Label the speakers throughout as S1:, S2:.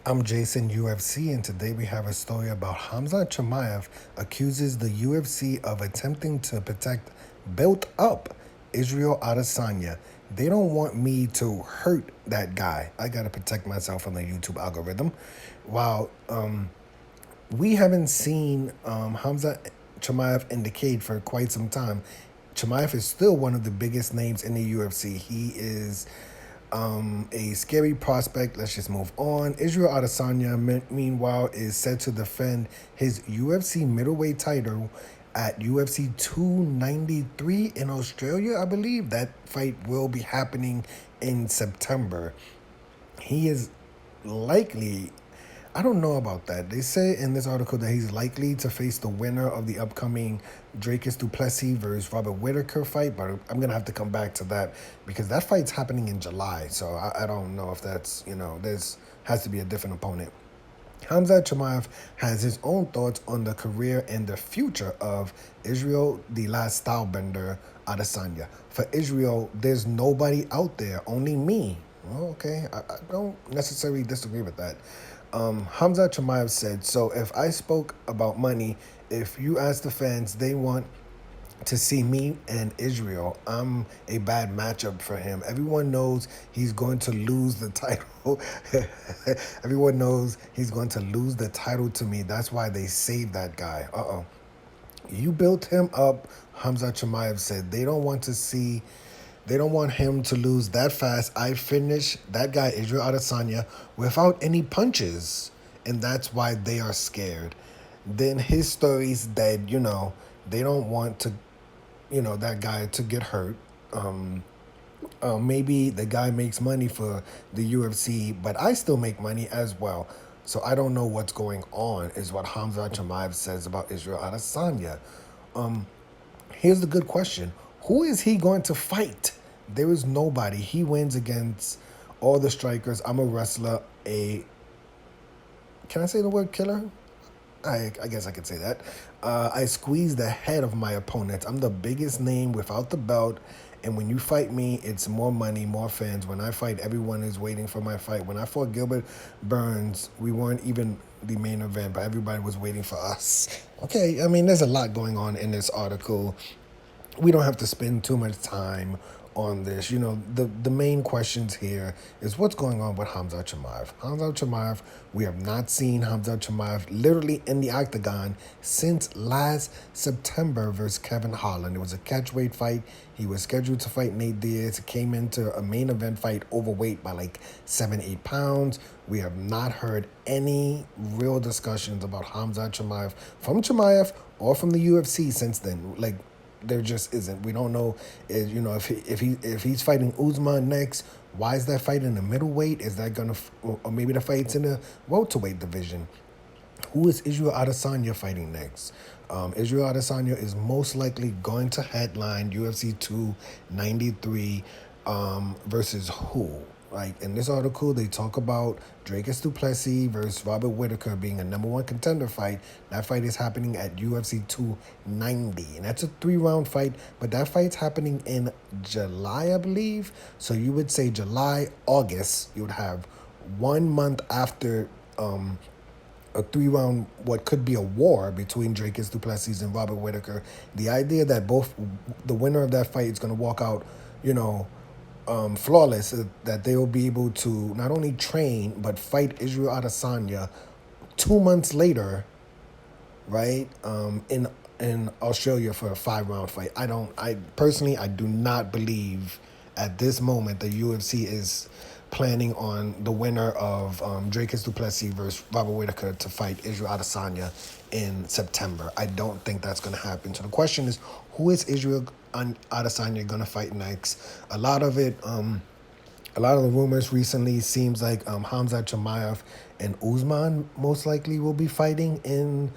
S1: I'm Jason UFC, and today we have a story about Khamzat Chimaev accuses the UFC of attempting to protect built up Israel Adesanya. They don't want me to hurt that guy. I gotta protect myself from the YouTube algorithm. While we haven't seen Khamzat Chimaev in the cage for quite some time, Chimaev is still one of the biggest names in the UFC. He is a scary prospect. Let's just move on. Israel Adesanya, meanwhile, is set to defend his UFC middleweight title at UFC 293 in Australia, I believe. That fight will be happening in September. He is likely, I don't know about that. They say in this article that he's likely to face the winner of the upcoming Dracus Duplessis versus Robert Whitaker fight, but I'm going to have to come back to that because that fight's happening in July. So I don't know if that's, there's has to be a different opponent. Khamzat Chimaev has his own thoughts on the career and the future of Israel, the last stylebender, Adesanya. For Israel, there's nobody out there, only me. Well, okay, I don't necessarily disagree with that. Khamzat Chimaev said, so if I spoke about money, if you ask the fans, they want to see me and Israel. I'm a bad matchup for him. Everyone knows he's going to lose the title. Everyone knows he's going to lose the title to me. That's why they saved that guy. You built him up, Khamzat Chimaev said. They don't want him to lose that fast. I finished that guy, Israel Adesanya, without any punches. And that's why they are scared. Then his stories that, they don't want to, that guy to get hurt. Maybe the guy makes money for the UFC, but I still make money as well. So I don't know what's going on, is what Khamzat Chimaev says about Israel Adesanya. Here's the good question. Who is he going to fight? There is nobody. He wins against all the strikers. I'm a wrestler. Can I say the word killer? I guess I could say that. I squeeze the head of my opponents. I'm the biggest name without the belt. And when you fight me, it's more money, more fans. When I fight, everyone is waiting for my fight. When I fought Gilbert Burns, we weren't even the main event, but everybody was waiting for us. Okay, I mean, there's a lot going on in this article. We don't have to spend too much time on this. The main questions here is what's going on with Khamzat Chimaev. Khamzat Chimaev, we have not seen Khamzat Chimaev literally in the octagon since last September versus Kevin Holland. It was a catchweight fight. He was scheduled to fight Nate Diaz. Came into a main event fight overweight by like 7-8 pounds. We have not heard any real discussions about Khamzat Chimaev from Chimaev or from the UFC since then. Like, there just isn't. We don't know, if he's fighting Usman next. Why is that fight in the middleweight? Is that gonna, or maybe the fight's in the welterweight division? Who is Israel Adesanya fighting next? Israel Adesanya is most likely going to headline UFC 293 versus who? Like, in this article, they talk about Dracus Duplessis versus Robert Whitaker being a #1 contender fight. That fight is happening at UFC 290. And that's a 3-round fight, but that fight's happening in July, I believe. So you would say July, August, you would have 1 month after a 3-round, what could be a war between Dracus Duplessis and Robert Whitaker. The idea that the winner of that fight is going to walk out, flawless, that they will be able to not only train but fight Israel Adesanya 2 months later, right? In Australia for a 5-round fight. I personally do not believe at this moment the UFC is planning on the winner of Dracus Duplessis versus Robert Whitaker to fight Israel Adesanya in September. I don't think that's going to happen. So the question is, who is Israel Adesanya going to fight next? A lot of the rumors recently seems like Khamzat Chimaev and Usman most likely will be fighting in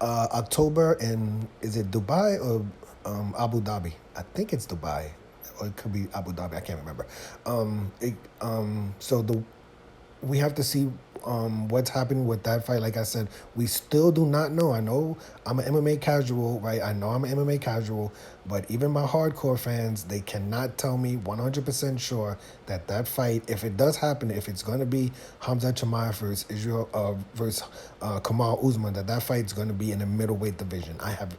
S1: October. And is it Dubai or Abu Dhabi? I think it's Dubai, or it could be Abu Dhabi. I can't remember. So we have to see what's happening with that fight. Like I said, we still do not know. I know I'm an MMA casual, right? I know I'm an MMA casual, but even my hardcore fans, they cannot tell me 100% sure that that fight, if it does happen, if it's going to be Khamzat Chimaev versus Kamal Usman, that fight's going to be in the middleweight division.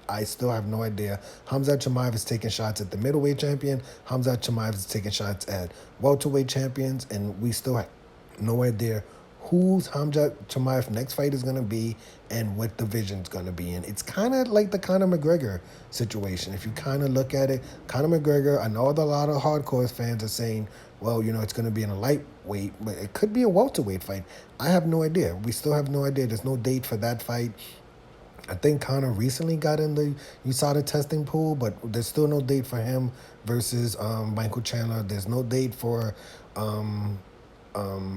S1: I still have no idea. Khamzat Chimaev is taking shots at the middleweight champion. Khamzat Chimaev is taking shots at welterweight champions, and we still have no idea who's Khamzat Chimaev's next fight is going to be and what division it's going to be in. It's kind of like the Conor McGregor situation. If you kind of look at it, Conor McGregor, I know that a lot of hardcore fans are saying, well, it's going to be in a lightweight, but it could be a welterweight fight. I have no idea. We still have no idea. There's no date for that fight. I think Conor recently got in the USADA testing pool, but there's still no date for him versus Michael Chandler. There's no date for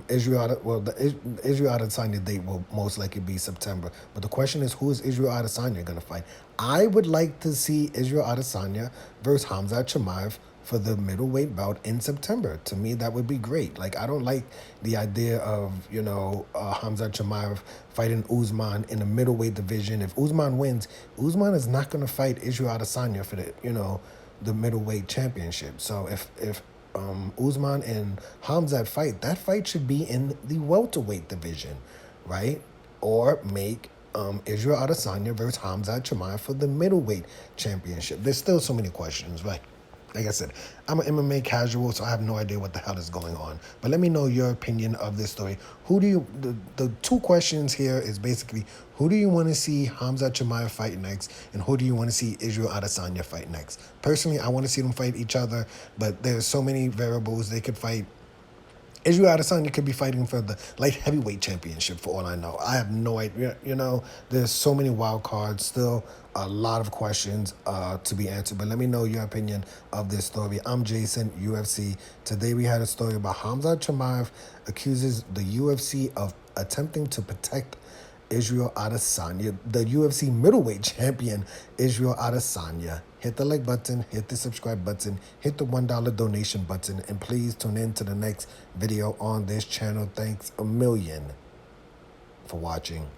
S1: Israel. The Israel Adesanya date will most likely be September. But the question is, who is Israel Adesanya going to fight? I would like to see Israel Adesanya versus Khamzat Chimaev for the middleweight bout in September. To me, that would be great. Like, I don't like the idea of, Khamzat Chimaev fighting Usman in the middleweight division. If Usman wins, Usman is not going to fight Israel Adesanya for the middleweight championship. So if Usman and Khamzat fight, that fight should be in the welterweight division, right? Or make Israel Adesanya versus Khamzat Chimaev for the middleweight championship. There's still so many questions, right? Like I said, I'm an MMA casual, so I have no idea what the hell is going on. But let me know your opinion of this story. The two questions here is basically, who do you want to see Khamzat Chimaev fight next, and who do you want to see Israel Adesanya fight next? Personally, I want to see them fight each other, but there's so many variables. They could fight. Israel Adesanya could be fighting for the light heavyweight championship for all I know. I have no idea. There's so many wild cards, still a lot of questions to be answered. But let me know your opinion of this story. I'm Jason, UFC. Today we had a story about Khamzat Chimaev accuses the UFC of attempting to protect Israel Adesanya, the UFC middleweight champion, Israel Adesanya. Hit the like button, hit the subscribe button, hit the $1 donation button, and please tune in to the next video on this channel. Thanks a million for watching.